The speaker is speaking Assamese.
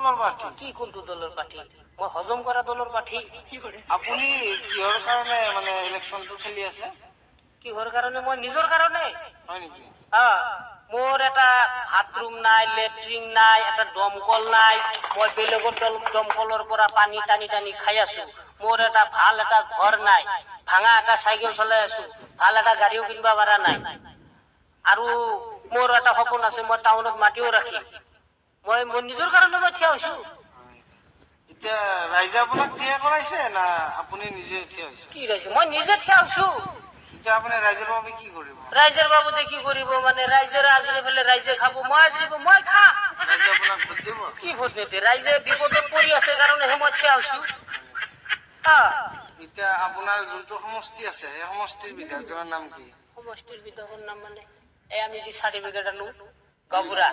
দলৰ প্ৰাৰ্থী কি কোনটো দলৰ পাৰ্টি? মই হজম কৰা দলৰ পাৰ্টি। আপুনি কিহৰ কাৰণে মানে ইলেকশ্যনটো খেলি আছে? কিহৰ কাৰণে? মই নিজৰ কাৰণে। হয় নেকি? মোৰ এটা বাথৰুম নাই, লেট্ৰিন নাই, এটা দমকল নাই। মই বেলেগৰ দমকলৰ পৰা পানী টানি টানি খাই আছো। মোৰ এটা ভাল এটা ঘৰ নাই, ভাঙা এটা চাইকেল চলাই আছো, ভাল এটা গাড়ীও কিনিব পৰা নাই। আৰু মোৰ এটা সপোন আছে, মই টাউনত মাটিও ৰাখিম। মই নিজৰ কাৰণে মই থিয় হৈছো। এতিয়া ৰাইজে আপোনাক থিয় কৰাইছে না আপুনি নিজে থিয় হৈছে? কি ৰাইজে? মই নিজে থিয় হৈছো। এতিয়া আপুনি ৰাইজৰ বাবে কি কৰিব? ৰাইজৰ বাবদে কি কৰিব মানে? ৰাইজৰ আজৰি পেলাই ৰাইজে খাব, মই আজৰিব, মই খাম। ৰাইজে আপোনাক ভোট দিব? কি ভোট নিদিয়ে? ৰাইজে বিপদত পৰি আছে কাৰণেহে মই থিয় হৈছো। এতিয়া আপোনাৰ যোনটো সমষ্টি আছে সেই সমষ্টিৰ বিধায়কজনৰ নাম কি? সমষ্টিৰ বিধায়কৰ নাম মানে এই আমি যি চাৰ্টিফিকেট আনো, গাবুৰা।